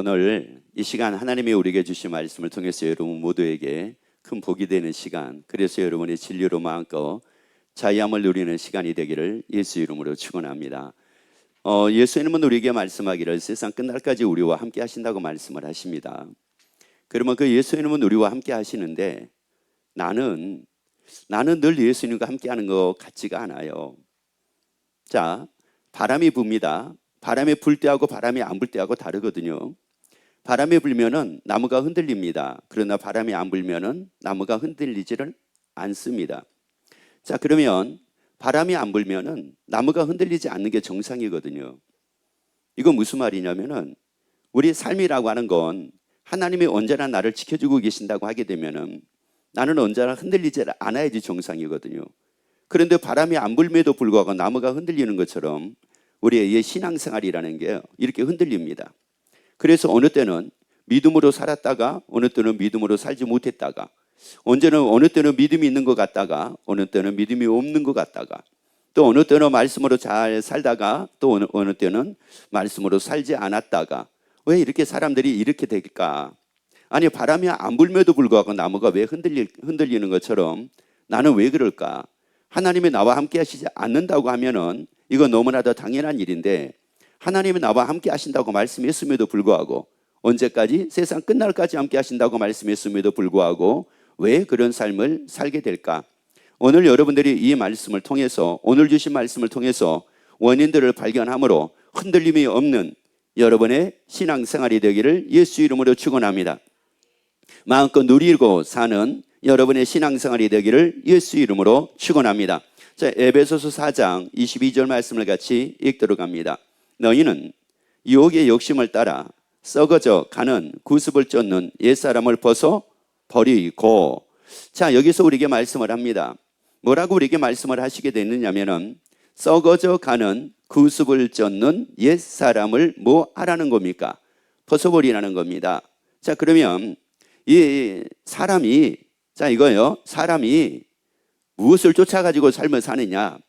오늘 이 시간 하나님이 우리에게 주신 말씀을 통해서 여러분 모두에게 큰 복이 되는 시간, 그래서 여러분의 진리로 마음껏 자유함을 누리는 시간이 되기를 예수 이름으로 축원합니다. 예수님은 우리에게 말씀하기를 세상 끝날까지 우리와 함께 하신다고 말씀을 하십니다. 그러면 그 예수님은 우리와 함께 하시는데 나는 늘 예수님과 함께 하는 것 같지가 않아요. 자, 바람이 붑니다. 바람이 불 때하고 바람이 안 불 때하고 다르거든요. 바람이 불면은 나무가 흔들립니다. 그러나 바람이 안 불면은 나무가 흔들리지를 않습니다. 자, 그러면 바람이 안 불면은 나무가 흔들리지 않는 게 정상이거든요. 이건 무슨 말이냐면은 우리 삶이라고 하는 건 하나님이 언제나 나를 지켜주고 계신다고 하게 되면은 나는 언제나 흔들리지 않아야지 정상이거든요. 그런데 바람이 안 불면에도 불구하고 나무가 흔들리는 것처럼 우리의 신앙생활이라는 게 이렇게 흔들립니다. 그래서 어느 때는 믿음으로 살았다가 어느 때는 믿음으로 살지 못했다가 어느 때는 믿음이 있는 것 같다가 어느 때는 믿음이 없는 것 같다가 또 어느 때는 말씀으로 잘 살다가 또 어느 때는 말씀으로 살지 않았다가 왜 이렇게 사람들이 이렇게 될까? 아니 바람이 안 불면에도 불구하고 나무가 왜 흔들리는 것처럼 나는 왜 그럴까? 하나님이 나와 함께 하시지 않는다고 하면은 이건 너무나도 당연한 일인데 하나님이 나와 함께 하신다고 말씀했음에도 불구하고 언제까지? 세상 끝날까지 함께 하신다고 말씀했음에도 불구하고 왜 그런 삶을 살게 될까? 오늘 여러분들이 이 말씀을 통해서 오늘 주신 말씀을 통해서 원인들을 발견함으로 흔들림이 없는 여러분의 신앙생활이 되기를 예수 이름으로 축원합니다. 마음껏 누리고 사는 여러분의 신앙생활이 되기를 예수 이름으로 축원합니다. 자, 에베소서 4장 22절 말씀을 같이 읽도록 합니다. 너희는 유혹의 욕심을 따라 썩어져 가는 구습을 쫓는 옛사람을 벗어 버리고. 자, 여기서 우리에게 말씀을 합니다. 뭐라고 우리에게 말씀을 하시게 됐느냐면은 썩어져 가는 구습을 쫓는 옛사람을 뭐 하라는 겁니까? 벗어버리라는 겁니다. 자, 그러면 이 사람이 사람이 무엇을 쫓아가지고 삶을 사느냐?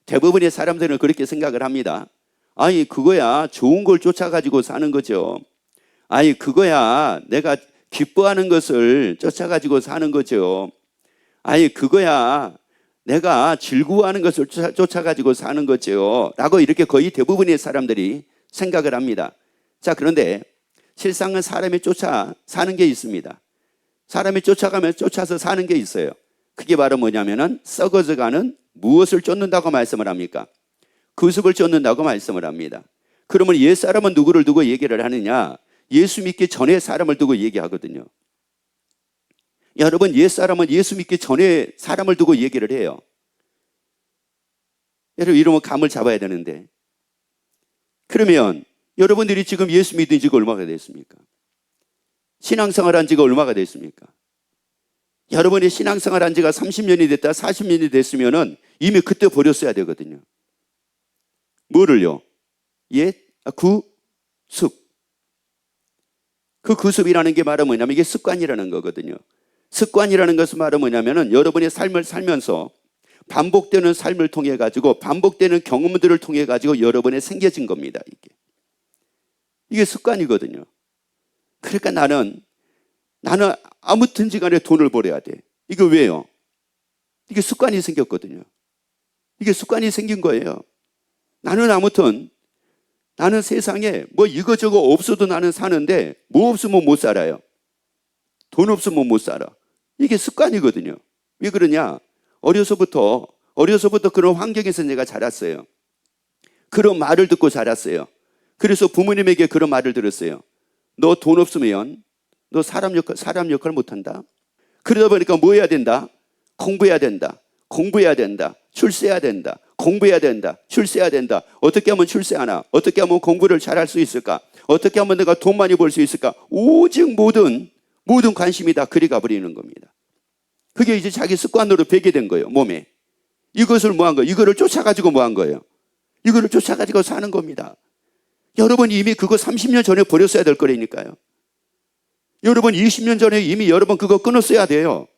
대부분의 사람들은 그렇게 생각을 합니다. 아니 그거야 좋은 걸 쫓아가지고 사는 거죠. 아니 그거야 내가 기뻐하는 것을 쫓아가지고 사는 거죠. 아니 그거야 내가 즐거워하는 것을 쫓아가지고 사는 거죠 라고 이렇게 거의 대부분의 사람들이 생각을 합니다. 자, 그런데 실상은 사람이 사는 게 있습니다. 사람이 쫓아서 사는 게 있어요. 그게 바로 뭐냐면은 썩어져가는 무엇을 쫓는다고 말씀을 합니까? 구습을 쫓는다고 말씀을 합니다. 그러면 옛사람은 누구를 두고 얘기를 하느냐? 예수 믿기 전에 사람을 두고 얘기하거든요. 여러분, 옛사람은 예수 믿기 전에 사람을 두고 얘기를 해요. 여러분, 이러면 감을 잡아야 되는데. 그러면 여러분들이 지금 예수 믿은 지가 얼마가 됐습니까? 신앙생활 한 지가 얼마가 됐습니까? 여러분이 신앙생활 한 지가 30년이 됐다, 40년이 됐으면은 이미 그때 버렸어야 되거든요. 뭐를요? 구습. 그 구습이라는 게 말은 뭐냐면 이게 습관이라는 거거든요. 습관이라는 것은 말은 뭐냐면은 여러분의 삶을 살면서 반복되는 삶을 통해 가지고 반복되는 경험들을 통해 가지고 여러분에 생겨진 겁니다. 이게 습관이거든요. 그러니까 나는 아무튼지 간에 돈을 벌어야 돼. 이거 왜요? 이게 습관이 생겼거든요. 이게 습관이 생긴 거예요. 나는 세상에 뭐 이거저거 없어도 나는 사는데 뭐 없으면 못 살아요. 돈 없으면 못 살아. 이게 습관이거든요. 왜 그러냐? 어려서부터 그런 환경에서 내가 자랐어요. 그런 말을 듣고 자랐어요. 그래서 부모님에게 그런 말을 들었어요. 너 돈 없으면 너 사람 역할 못한다. 그러다 보니까 뭐 해야 된다? 공부해야 된다. 출세해야 된다. 공부해야 된다. 출세해야 된다. 어떻게 하면 출세하나? 어떻게 하면 공부를 잘할 수 있을까? 어떻게 하면 내가 돈 많이 벌 수 있을까? 오직 모든 관심이 다 그리 가버리는 겁니다. 그게 이제 자기 습관으로 배게 된 거예요, 몸에. 이것을 뭐 한 거예요? 이거를 쫓아가지고 뭐 한 거예요? 이거를 쫓아가지고 사는 겁니다. 여러분 이미 그거 30년 전에 버렸어야 될 거라니까요. 여러분 20년 전에 이미 여러분 그거 끊었어야 돼요.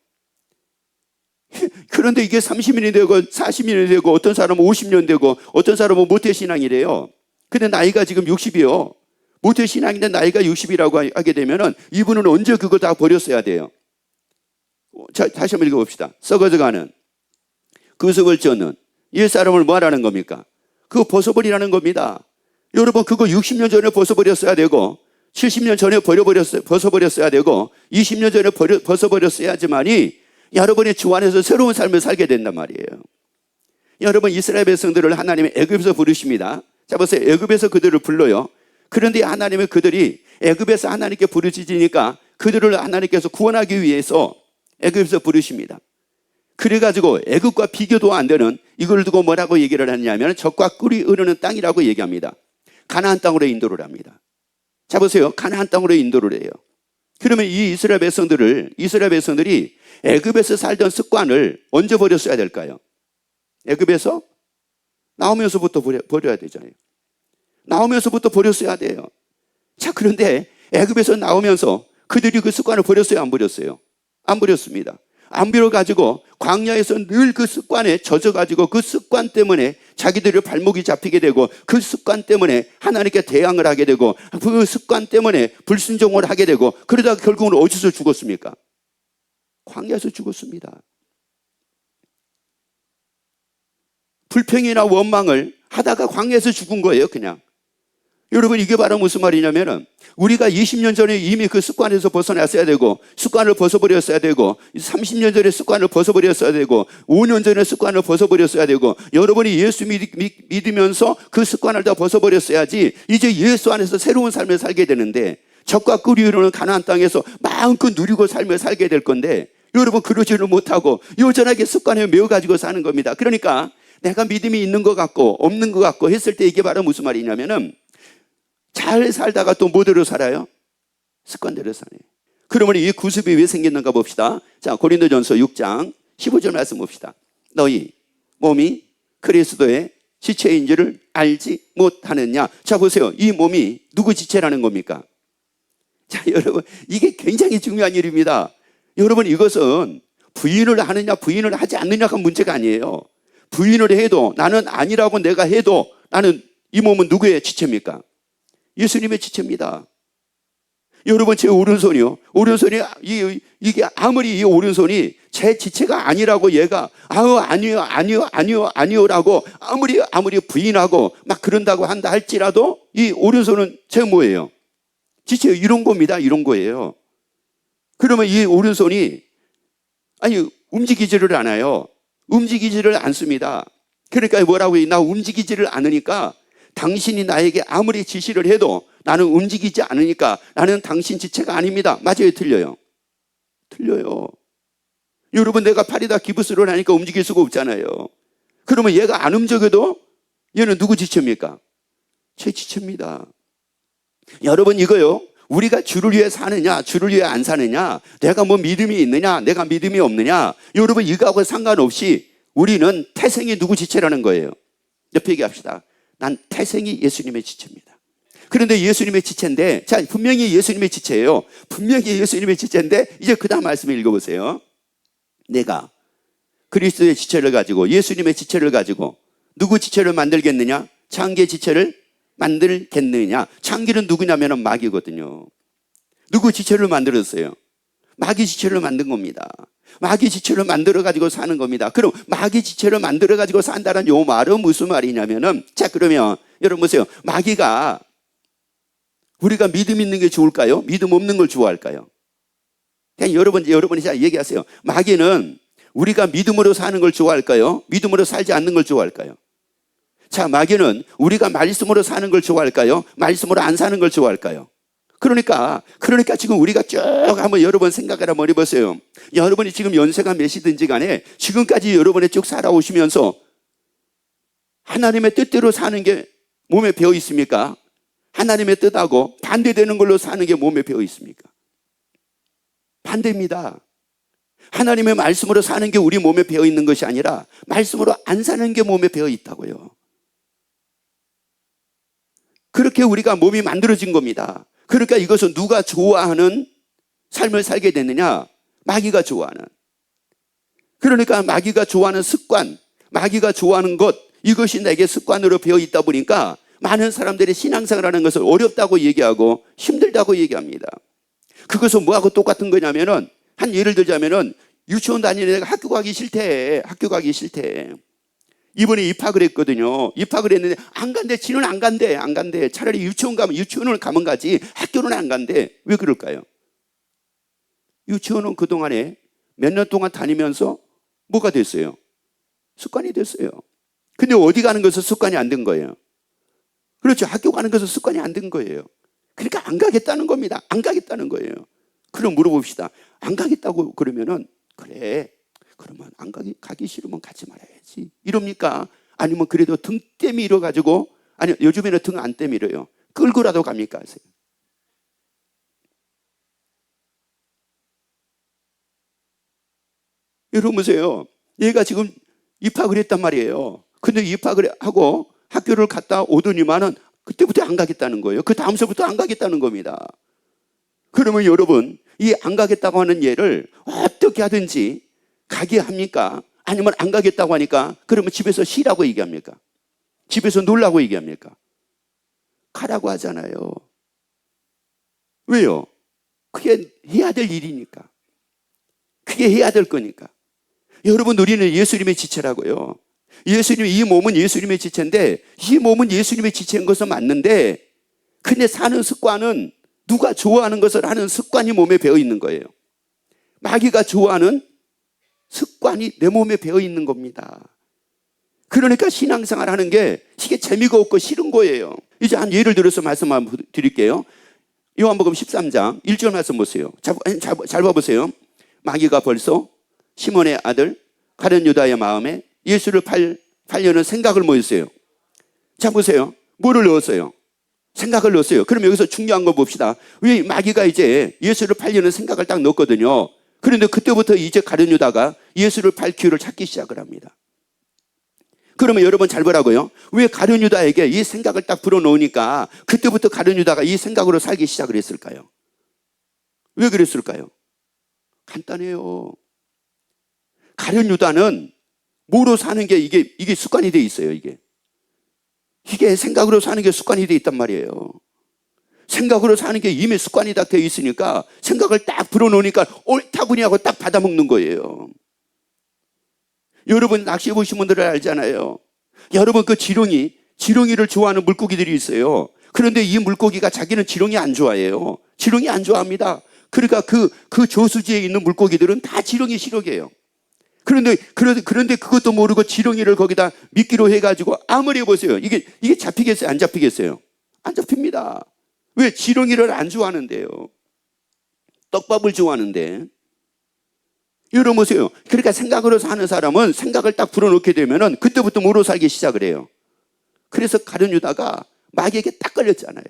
그런데 이게 30년이 되고 40년이 되고 어떤 사람은 50년 되고 어떤 사람은 모태신앙이래요. 근데 나이가 지금 60이요. 모태신앙인데 나이가 60이라고 하게 되면은 이분은 언제 그거 다 버렸어야 돼요? 자, 다시 한번 읽어봅시다. 썩어져가는 그 습을 쫓는 옛사람을 뭐 하라는 겁니까? 그거 벗어버리라는 겁니다. 여러분, 그거 60년 전에 벗어버렸어야 되고 70년 전에 벗어버렸어야 되고 20년 전에 벗어버렸어야지만이 여러분의 주 안에서 새로운 삶을 살게 된단 말이에요. 여러분, 이스라엘 백성들을 하나님이 애굽에서 부르십니다. 자, 보세요. 애굽에서 그들을 불러요. 그런데 하나님은 그들이 애굽에서 하나님께 부르짖으니까 그들을 하나님께서 구원하기 위해서 애굽에서 부르십니다. 그래가지고 애굽과 비교도 안 되는 이걸 두고 뭐라고 얘기를 하냐면 젖과 꿀이 흐르는 땅이라고 얘기합니다. 가나안 땅으로 인도를 합니다. 자, 보세요. 가나안 땅으로 인도를 해요. 그러면 이 이스라엘 백성들이 애굽에서 살던 습관을 언제 버렸어야 될까요? 애굽에서 나오면서부터 버려야 되잖아요. 나오면서부터 버렸어야 돼요. 자, 그런데 애굽에서 나오면서 그들이 그 습관을 버렸어요, 안 버렸어요? 안 버렸습니다. 안 버려가지고 광야에서 늘 그 습관에 젖어가지고 그 습관 때문에 자기들의 발목이 잡히게 되고 그 습관 때문에 하나님께 대항을 하게 되고 그 습관 때문에 불순종을 하게 되고 그러다가 결국은 어디서 죽었습니까? 광야에서 죽었습니다. 불평이나 원망을 하다가 광야에서 죽은 거예요, 그냥. 여러분, 이게 바로 무슨 말이냐면은 우리가 20년 전에 이미 그 습관에서 벗어났어야 되고 습관을 벗어버렸어야 되고 30년 전에 습관을 벗어버렸어야 되고 5년 전에 습관을 벗어버렸어야 되고 여러분이 예수 믿으면서 그 습관을 다 벗어버렸어야지 이제 예수 안에서 새로운 삶을 살게 되는데 젖과 꿀이 흐르는 가나안 땅에서 마음껏 누리고 삶을 살게 될 건데 여러분, 그러지를 못하고 여전하게 습관에 매어가지고 사는 겁니다. 그러니까 내가 믿음이 있는 것 같고 없는 것 같고 했을 때 이게 바로 무슨 말이냐면은 잘 살다가 또 뭐대로 살아요? 습관대로 사네. 그러면 이 구습이 왜 생겼는가 봅시다. 자, 고린도전서 6장 15절 말씀 봅시다. 너희 몸이 그리스도의 지체인 줄을 알지 못하느냐. 자, 보세요. 이 몸이 누구 지체라는 겁니까? 자, 여러분, 이게 굉장히 중요한 일입니다. 여러분, 이것은 부인을 하느냐 부인을 하지 않느냐가 문제가 아니에요. 부인을 해도 나는 아니라고 내가 해도 나는 이 몸은 누구의 지체입니까? 예수님의 지체입니다. 여러분, 제 오른손이요. 오른손이 이게 아무리 이 오른손이 제 지체가 아니라고 얘가 아니요라고 아무리 부인하고 막 그런다고 한다 할지라도 이 오른손은 제 뭐예요? 지체 이런 겁니다. 이런 거예요. 그러면 이 오른손이 움직이지를 않아요. 움직이지를 않습니다. 그러니까 뭐라고 해요? 나 움직이지를 않으니까 당신이 나에게 아무리 지시를 해도 나는 움직이지 않으니까 나는 당신 지체가 아닙니다. 맞아요? 틀려요? 틀려요. 여러분, 내가 팔이다 기부스를 하니까 움직일 수가 없잖아요. 그러면 얘가 안 움직여도 얘는 누구 지체입니까? 제 지체입니다. 여러분, 이거요. 우리가 주를 위해 사느냐 주를 위해 안 사느냐, 내가 뭐 믿음이 있느냐 내가 믿음이 없느냐, 여러분 이거하고 상관없이 우리는 태생이 누구 지체라는 거예요. 옆에 얘기합시다. 난 태생이 예수님의 지체입니다. 그런데 예수님의 지체인데, 자, 분명히 예수님의 지체예요. 분명히 예수님의 지체인데 이제 그 다음 말씀을 읽어보세요. 내가 그리스도의 지체를 가지고 예수님의 지체를 가지고 누구 지체를 만들겠느냐? 창기의 지체를 만들겠느냐? 창기는 누구냐면 마귀거든요. 누구 지체를 만들었어요? 마귀 지체를 만든 겁니다. 마귀 지체를 만들어가지고 사는 겁니다. 그럼 마귀 지체를 만들어가지고 산다는 요 말은 무슨 말이냐면은, 자, 그러면 여러분 보세요. 마귀가 우리가 믿음 있는 게 좋을까요? 믿음 없는 걸 좋아할까요? 그냥 여러분이 자 얘기하세요. 마귀는 우리가 믿음으로 사는 걸 좋아할까요? 믿음으로 살지 않는 걸 좋아할까요? 자, 마귀는 우리가 말씀으로 사는 걸 좋아할까요? 말씀으로 안 사는 걸 좋아할까요? 그러니까 지금 우리가 쭉 한번 여러분 생각을 한번 해보세요. 여러분이 지금 연세가 몇이든지 간에 지금까지 여러분이 쭉 살아오시면서 하나님의 뜻대로 사는 게 몸에 배어 있습니까? 하나님의 뜻하고 반대되는 걸로 사는 게 몸에 배어 있습니까? 반대입니다. 하나님의 말씀으로 사는 게 우리 몸에 배어 있는 것이 아니라 말씀으로 안 사는 게 몸에 배어 있다고요. 그렇게 우리가 몸이 만들어진 겁니다. 그러니까 이것은 누가 좋아하는 삶을 살게 됐느냐? 마귀가 좋아하는. 그러니까 마귀가 좋아하는 습관, 마귀가 좋아하는 것, 이것이 내게 습관으로 배어 있다 보니까 많은 사람들이 신앙생활하는 것을 어렵다고 얘기하고 힘들다고 얘기합니다. 그것은 뭐하고 똑같은 거냐면은, 한 예를 들자면은 유치원 다니는 애가 학교 가기 싫대. 학교 가기 싫대. 이번에 입학을 했거든요. 입학을 했는데 안 간대. 지는 안 간대. 안 간대. 차라리 유치원을 가면 가지 학교는 안 간대. 왜 그럴까요? 유치원은 그동안에 몇 년 동안 다니면서 뭐가 됐어요? 습관이 됐어요. 근데 어디 가는 것은 습관이 안 된 거예요. 그렇죠. 학교 가는 것은 습관이 안 된 거예요. 그러니까 안 가겠다는 겁니다. 안 가겠다는 거예요. 그럼 물어봅시다. 안 가겠다고 그러면은, 그래, 그러면 가기 싫으면 가지 말아야지, 이럽니까? 아니면 그래도 등 떼밀어 가지고, 아니 요즘에는 등 안 떼밀어요. 끌고라도 갑니까? 하세요. 여러분 보세요. 얘가 지금 입학을 했단 말이에요. 근데 입학을 하고 학교를 갔다 오더니만은 그때부터 안 가겠다는 거예요. 그 다음서부터 안 가겠다는 겁니다. 그러면 여러분, 이 안 가겠다고 하는 얘를 어떻게 하든지 가게 합니까? 아니면 안 가겠다고 하니까 그러면 집에서 쉬라고 얘기합니까? 집에서 놀라고 얘기합니까? 가라고 하잖아요. 왜요? 그게 해야 될 일이니까. 그게 해야 될 거니까. 여러분, 우리는 예수님의 지체라고요. 이 몸은 예수님의 지체인데, 이 몸은 예수님의 지체인 것은 맞는데, 근데 사는 습관은 누가 좋아하는 것을 하는 습관이 몸에 배어 있는 거예요. 마귀가 좋아하는 습관이 내 몸에 배어 있는 겁니다. 그러니까 신앙생활 하는 게 이게 재미가 없고 싫은 거예요. 이제 한 예를 들어서 말씀 한번 드릴게요. 요한복음 13장 1절 말씀 보세요. 잘 봐보세요. 마귀가 벌써 시몬의 아들 가룟 유다의 마음에 예수를 팔려는 생각을 뭐 했어요? 자 보세요. 뭐를 넣었어요? 생각을 넣었어요. 그럼 여기서 중요한 거 봅시다. 왜 마귀가 이제 예수를 팔려는 생각을 딱 넣었거든요. 그런데 그때부터 이제 가룟 유다가 예수를 팔 기회를 찾기 시작을 합니다. 그러면 여러분 잘 보라고요. 왜 가룟 유다에게 이 생각을 딱 불어넣으니까 그때부터 가룟 유다가 이 생각으로 살기 시작을 했을까요? 왜 그랬을까요? 간단해요. 가룟 유다는 뭐로 사는 게 이게 습관이 돼 있어요. 이게 생각으로 사는 게 습관이 돼 있단 말이에요. 생각으로 사는 게 이미 습관이 다 돼 있으니까 생각을 딱 불어넣으니까 옳다구니 하고 딱 받아먹는 거예요. 여러분 낚시해 보신 분들은 알잖아요. 여러분 그 지렁이를 좋아하는 물고기들이 있어요. 그런데 이 물고기가 자기는 지렁이 안 좋아해요. 지렁이 안 좋아합니다. 그러니까 그 저수지에 있는 물고기들은 다 지렁이 싫어해요. 그런데 그것도 모르고 지렁이를 거기다 미끼로 해가지고 아무리 해보세요. 이게 잡히겠어요? 안 잡히겠어요? 안 잡힙니다. 왜? 지렁이를 안 좋아하는데요. 떡밥을 좋아하는데. 여러분 보세요. 그러니까 생각으로 사는 사람은 생각을 딱 불어넣게 되면은 그때부터 뭐로 살기 시작을 해요. 그래서 가룟 유다가 마귀에게 딱 걸렸잖아요.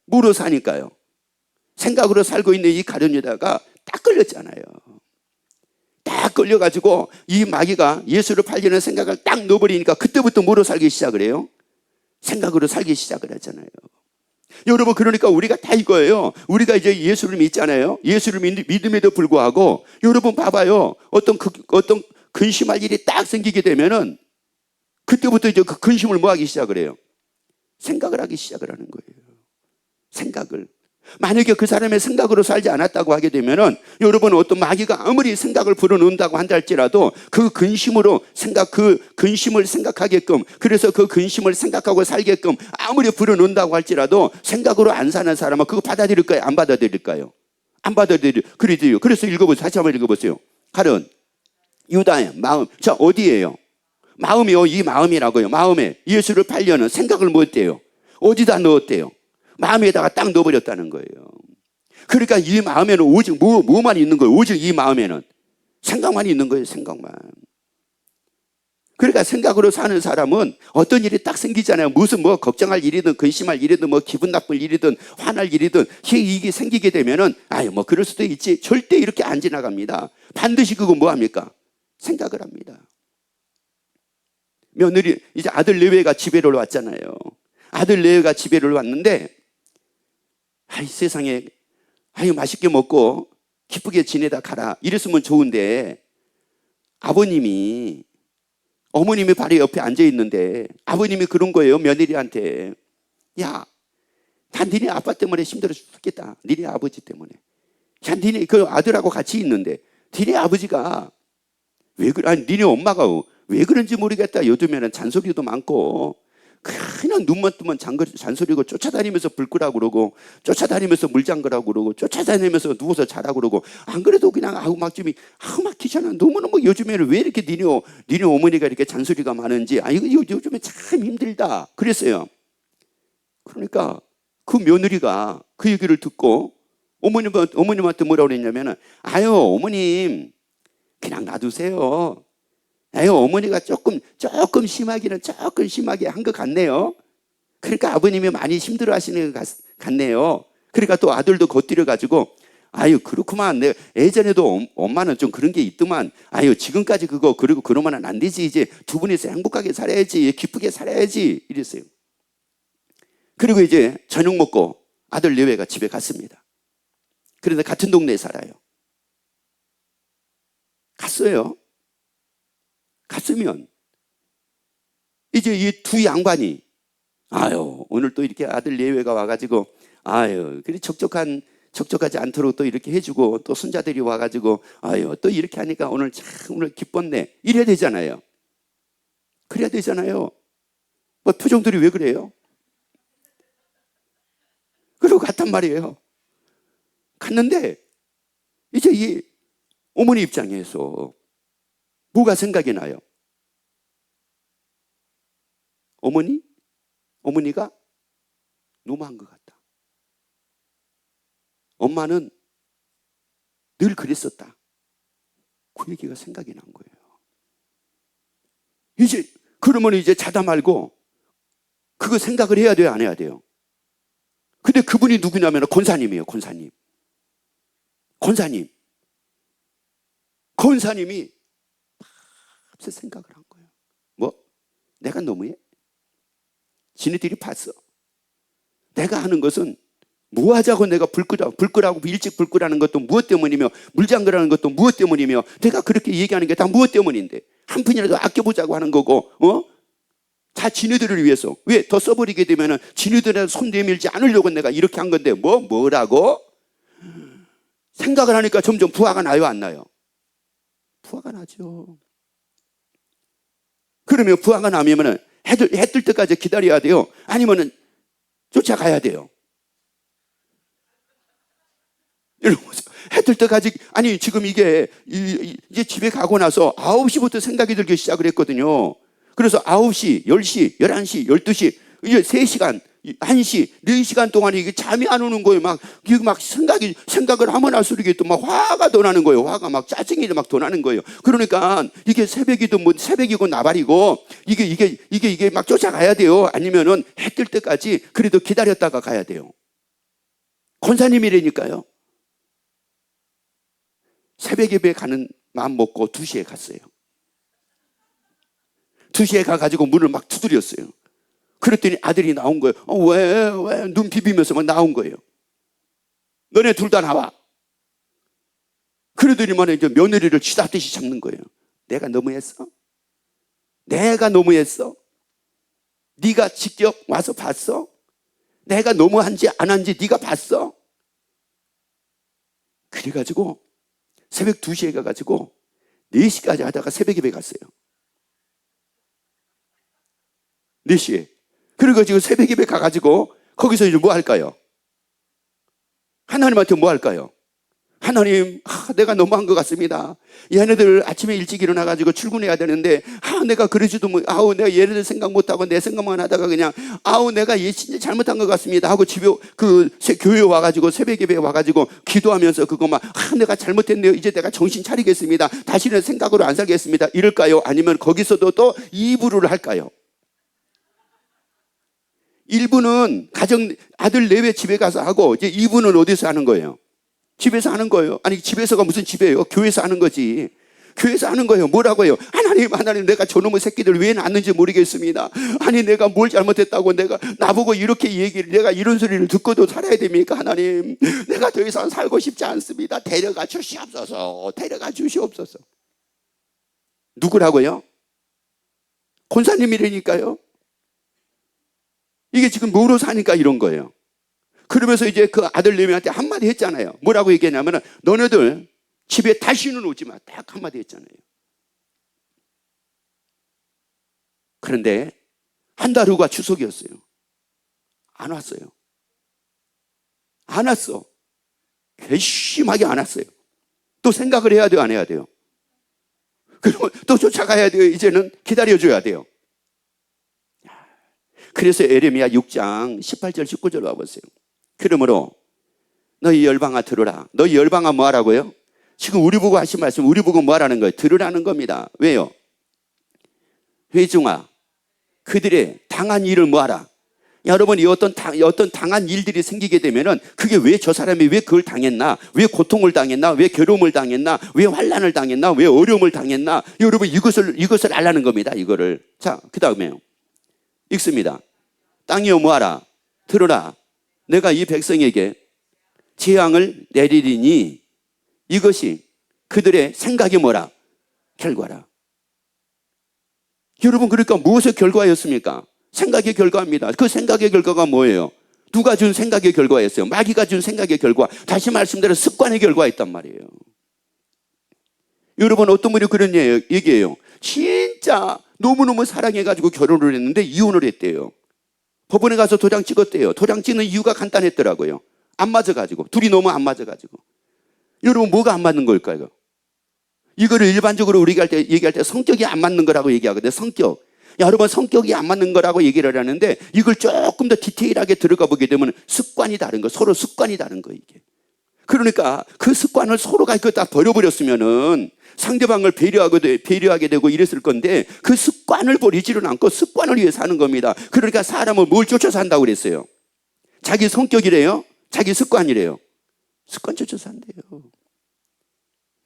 뭐로 사니까요? 생각으로 살고 있는 이 가룟 유다가 딱 걸렸잖아요. 딱 걸려가지고 이 마귀가 예수를 팔려는 생각을 딱 넣어버리니까 그때부터 뭐로 살기 시작을 해요? 생각으로 살기 시작을 하잖아요. 여러분 그러니까 우리가 다 이거예요. 우리가 이제 예수를 믿잖아요. 예수를 믿음에도 불구하고 여러분 봐봐요. 어떤 근심할 일이 딱 생기게 되면은 그때부터 이제 그 근심을 뭐 하기 시작을 해요? 생각을 하기 시작을 하는 거예요. 생각을. 만약에 그 사람의 생각으로 살지 않았다고 하게 되면은 여러분 어떤 마귀가 아무리 생각을 불어넣는다고 한다 할지라도 그 근심을 생각하게끔, 그래서 그 근심을 생각하고 살게끔 아무리 불어넣는다고 할지라도 생각으로 안 사는 사람은 그거 받아들일까요? 안 받아들일까요? 안 그래도요. 그래서 읽어보세요. 다시 한번 읽어보세요. 가룟 유다의 마음. 자 어디예요? 마음이요. 이 마음이라고요. 마음에 예수를 팔려는 생각을 뭐 했대요? 어디다 넣었대요? 마음에다가 딱 넣어버렸다는 거예요. 그러니까 이 마음에는 오직 뭐만 있는 거예요? 오직 이 마음에는 생각만 있는 거예요. 생각만. 그러니까 생각으로 사는 사람은 어떤 일이 딱 생기잖아요. 무슨 뭐 걱정할 일이든 근심할 일이든 뭐 기분 나쁠 일이든 화날 일이든 이게 생기게 되면은 뭐 그럴 수도 있지. 절대 이렇게 안 지나갑니다. 반드시 그거 뭐 합니까? 생각을 합니다. 며느리 이제 아들 레위가 집에를 왔잖아요. 아들 레위가 집에를 왔는데 세상에 맛있게 먹고 기쁘게 지내다 가라 이랬으면 좋은데 아버님이 어머님이 바로 옆에 앉아 있는데 아버님이 그런 거예요. 며느리한테. 야, 난 니네 아빠 때문에 힘들어 죽겠다. 니네 아버지 때문에. 야, 니네 그 아들하고 같이 있는데 니네 아버지가 왜 그래? 아니, 니네 엄마가 왜 그런지 모르겠다. 요즘에는 잔소리도 많고 그냥 눈만 뜨면 잔소리고 쫓아다니면서 불 끄라고 그러고 쫓아다니면서 물 잠그라고 그러고 쫓아다니면서 누워서 자라고 그러고 안 그래도 그냥 막 귀찮아. 너무너무 뭐 요즘에는 왜 이렇게 니네 어머니가 이렇게 잔소리가 많은지 이거 요즘에 참 힘들다 그랬어요. 그러니까 그 며느리가 그 얘기를 듣고 어머님한테 뭐라고 그랬냐면은 아유 어머님 그냥 놔두세요. 아유, 어머니가 조금 심하기는 조금 심하게 한 것 같네요. 그러니까 아버님이 많이 힘들어 하시는 것 같네요. 그러니까 또 아들도 겉들여가지고, 아유, 그렇구만. 예전에도 엄마는 좀 그런 게 있더만, 아유, 지금까지 그리고 그러면 안 되지. 이제 두 분이서 행복하게 살아야지. 기쁘게 살아야지. 이랬어요. 그리고 이제 저녁 먹고 아들 내외가 집에 갔습니다. 그런데 같은 동네에 살아요. 갔어요. 갔으면 이제 이 두 양반이 아유 오늘 또 이렇게 아들 예외가 와가지고 아유 그래 적적하지 않도록 또 이렇게 해주고 또 손자들이 와가지고 아유 또 이렇게 하니까 오늘 기뻤네 이래야 되잖아요. 그래야 되잖아요. 뭐 표정들이 왜 그래요? 그러고 갔단 말이에요. 갔는데 이제 이 어머니 입장에서 뭐가 생각이 나요? 어머니가 너무한 것 같다. 엄마는 늘 그랬었다. 그 얘기가 생각이 난 거예요. 그러면 이제 자다 말고 그거 생각을 해야 돼요, 안 해야 돼요? 근데 그분이 누구냐면 권사님이에요, 권사님. 권사님이 생각을 한 거예요. 뭐? 내가 너무해? 지네들이 봤어. 내가 하는 것은 뭐 하자고 내가 불 끄라고 일찍 불 끄라는 것도 무엇 때문이며 물 잠그라는 것도 무엇 때문이며 내가 그렇게 얘기하는 게 다 무엇 때문인데 한 푼이라도 아껴보자고 하는 거고 다 지네들을 위해서 왜 더 써버리게 되면은 지네들한테 손 내밀지 않으려고 내가 이렇게 한 건데 뭐라고? 생각을 하니까 점점 부하가 나요 안 나요? 부하가 나죠. 그러면 부하가 나면은 해 뜰 때까지 기다려야 돼요. 아니면은 쫓아가야 돼요. 해 뜰 때까지 아니 지금 이게 이제 집에 가고 나서 9시부터 생각이 들기 시작을 했거든요. 그래서 9시, 10시, 11시, 12시 이제 3시간, 1시, 4시간 동안 이게 잠이 안 오는 거예요. 이게 막 생각을 하면 할수록 또 막 화가 더 나는 거예요. 화가 막 짜증이 막 더 나는 거예요. 그러니까 이게 새벽이도 뭐 새벽이고 나발이고 이게 막 쫓아가야 돼요. 아니면은 해 뜰 때까지 그래도 기다렸다가 가야 돼요. 권사님이라니까요. 새벽 예배 가는 마음 먹고 2시에 갔어요. 2시에 가가지고 문을 막 두드렸어요. 그랬더니 아들이 나온 거예요. 왜? 눈 비비면서 막 나온 거예요. 너네 둘 다 나와. 그러더니만 이제 며느리를 쥐잡듯이 잡는 거예요. 내가 너무했어? 네가 직접 와서 봤어? 내가 너무한지 안 한지 네가 봤어? 그래가지고 새벽 2시에 가가지고 4시까지 하다가 새벽 예배 갔어요. 4시에. 그래가지고 새벽 예배 가가지고 거기서 이제 뭐 할까요? 하나님한테 뭐 할까요? 하나님, 내가 너무한 것 같습니다. 얘네들 아침에 일찍 일어나가지고 출근해야 되는데, 내가 그러지도 뭐, 내가 얘네들 생각 못하고 내 생각만 하다가 그냥, 내가 진짜 잘못한 것 같습니다. 하고 집에, 교회 와가지고, 새벽 예배에 와가지고, 기도하면서 그거 내가 잘못했네요. 이제 내가 정신 차리겠습니다. 다시는 생각으로 안 살겠습니다. 이럴까요? 아니면 거기서도 또 2부를 할까요? 1부는 아들 내외 집에 가서 하고, 이제 2부는 어디서 하는 거예요? 집에서 하는 거예요. 아니 집에서가 무슨 집이에요? 교회에서 하는 거지. 교회에서 하는 거예요. 뭐라고 해요? 하나님 내가 저놈의 새끼들 왜 낳는지 모르겠습니다. 아니 내가 뭘 잘못했다고 내가 나보고 이렇게 내가 이런 소리를 듣고도 살아야 됩니까? 하나님 내가 더 이상 살고 싶지 않습니다. 데려가 주시옵소서. 누구라고요? 권사님이라니까요. 이게 지금 뭐로 사니까 이런 거예요. 그러면서 이제 그 아들내미한테 한마디 했잖아요. 뭐라고 얘기했냐면 너네들 집에 다시는 오지 마. 딱 한마디 했잖아요. 그런데 한 달 후가 추석이었어요. 안 왔어요. 안 왔어. 괘씸하게 안 왔어요. 또 생각을 해야 돼요, 안 해야 돼요? 그러면 또 쫓아가야 돼요. 이제는 기다려줘야 돼요. 그래서 에레미야 6장 18절 19절 와보세요. 그러므로 너희 열방아 들으라. 너희 열방아 뭐 하라고요? 지금 우리 보고 하신 말씀, 우리 보고 뭐 하라는 거예요? 들으라는 겁니다. 왜요? 회중아, 그들의 당한 일을 뭐 하라? 여러분이 어떤 당한 일들이 생기게 되면은 그게 왜 저 사람이 왜 그걸 당했나? 왜 고통을 당했나? 왜 괴로움을 당했나? 왜 환난을 당했나? 왜 어려움을 당했나? 여러분 이것을 알라는 겁니다. 이거를. 자, 그다음에요. 읽습니다. 땅이여 뭐하라? 들으라. 내가 이 백성에게 재앙을 내리리니 이것이 그들의 생각이 뭐라? 결과라. 여러분, 그러니까 무엇의 결과였습니까? 생각의 결과입니다. 그 생각의 결과가 뭐예요? 누가 준 생각의 결과였어요? 마귀가 준 생각의 결과. 다시 말씀대로 습관의 결과였단 말이에요. 여러분, 어떤 분이 그런 얘기예요. 진짜 너무너무 사랑해가지고 결혼을 했는데 이혼을 했대요. 법원에 가서 도장 찍었대요. 도장 찍는 이유가 간단했더라고요. 안 맞아가지고. 둘이 너무 안 맞아가지고. 여러분, 뭐가 안 맞는 걸까요? 이거를 일반적으로 우리가 얘기할 때 성격이 안 맞는 거라고 얘기하거든요. 성격. 여러분, 성격이 안 맞는 거라고 얘기를 하는데 이걸 조금 더 디테일하게 들어가 보게 되면 습관이 다른 거, 서로 습관이 다른 거, 이게. 그러니까 그 습관을 서로가 다 버려버렸으면은 상대방을 배려하게 되고 이랬을 건데 그 습관을 버리지는 않고 습관을 위해 사는 겁니다. 그러니까 사람을 뭘 쫓아 산다고 그랬어요? 자기 성격이래요? 자기 습관이래요? 습관 쫓아 산대요.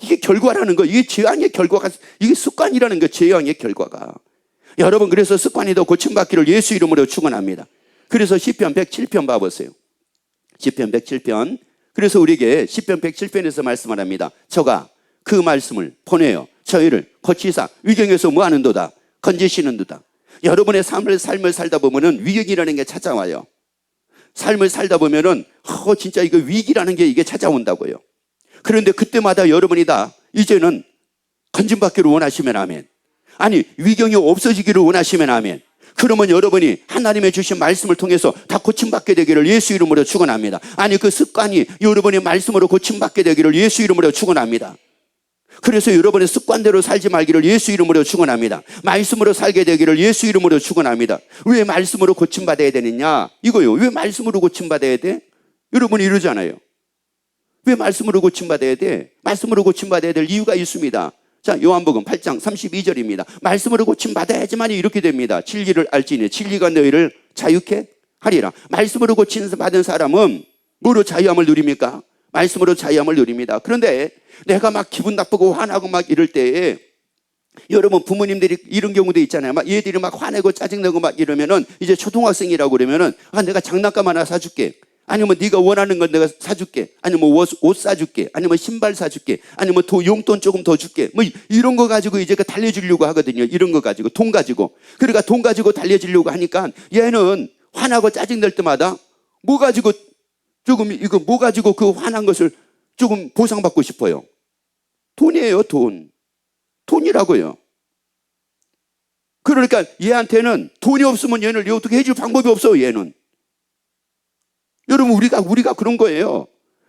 이게 결과라는 거, 이게 재앙의 결과가, 이게 습관이라는 거, 재앙의 결과가. 여러분, 그래서 습관이 더 고침받기를 예수 이름으로 축원합니다. 그래서 시편 107편 봐보세요. 시편 107편. 그래서 우리에게 시편 107편에서 말씀을 합니다. 저가 그 말씀을 보내어 저희를 고치사 위경에서 뭐 하는도다? 건지시는도다. 여러분의 삶을 살다 보면은 위경이라는 게 찾아와요. 삶을 살다 보면은 진짜 이거 위기라는 게 이게 찾아온다고요. 그런데 그때마다 여러분이 다 이제는 건짐받기를 원하시면 아멘. 아니, 위경이 없어지기를 원하시면 아멘. 그러면 여러분이 하나님의 주신 말씀을 통해서 다 고침받게 되기를 예수 이름으로 축원합니다. 아니, 그 습관이 여러분의 말씀으로 고침받게 되기를 예수 이름으로 축원합니다. 그래서 여러분의 습관대로 살지 말기를 예수 이름으로 축원합니다. 말씀으로 살게 되기를 예수 이름으로 축원합니다. 왜 말씀으로 고침받아야 되느냐? 이거요. 왜 말씀으로 고침받아야 돼? 여러분이 이러잖아요. 왜 말씀으로 고침받아야 돼? 말씀으로 고침받아야 될 이유가 있습니다. 자, 요한복음 8장 32절입니다. 말씀으로 고침받아야지만 이렇게 됩니다. 진리를 알지니 진리가 너희를 자유케 하리라. 말씀으로 고침받은 사람은 뭐로 자유함을 누립니까? 말씀으로 자유함을 누립니다. 그런데 내가 막 기분 나쁘고 화나고 막 이럴 때에 여러분, 부모님들이 이런 경우도 있잖아요. 막 얘들이 막 화내고 짜증내고 막 이러면은 이제 초등학생이라고 그러면은 내가 장난감 하나 사줄게. 아니면 네가 원하는 건 내가 사줄게. 아니면 옷 사줄게. 아니면 신발 사줄게. 아니면 용돈 조금 더 줄게. 뭐 이런 거 가지고 이제 달래주려고 하거든요. 이런 거 가지고, 돈 가지고. 그러니까 돈 가지고 달래주려고 하니까 얘는 화나고 짜증낼 때마다 뭐 가지고 그 화난 것을 조금 보상받고 싶어요. 돈이에요, 돈. 돈이라고요. 그러니까 얘한테는 돈이 없으면 얘를 어떻게 해줄 방법이 없어, 얘는. 여러분, 우리가 그런 거예요.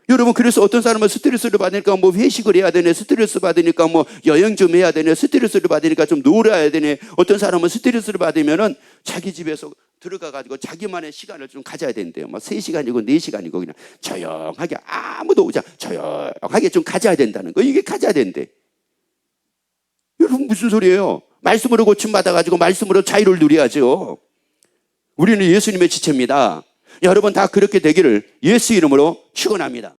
여러분, 그래서 어떤 사람은 스트레스를 받으니까 뭐 회식을 해야 되네. 스트레스 받으니까 뭐 여행 좀 해야 되네. 스트레스를 받으니까 좀 놀아야 되네. 어떤 사람은 스트레스를 받으면은 자기 집에서 들어가가지고 자기만의 시간을 좀 가져야 된대요. 막 3시간이고 4시간이고 그냥 조용하게 아무도 오지 않고 조용하게 좀 가져야 된다는 거. 이게 가져야 된대. 여러분, 무슨 소리예요? 말씀으로 고침받아가지고 말씀으로 자유를 누려야죠. 우리는 예수님의 지체입니다. 여러분, 다 그렇게 되기를 예수 이름으로 축원합니다.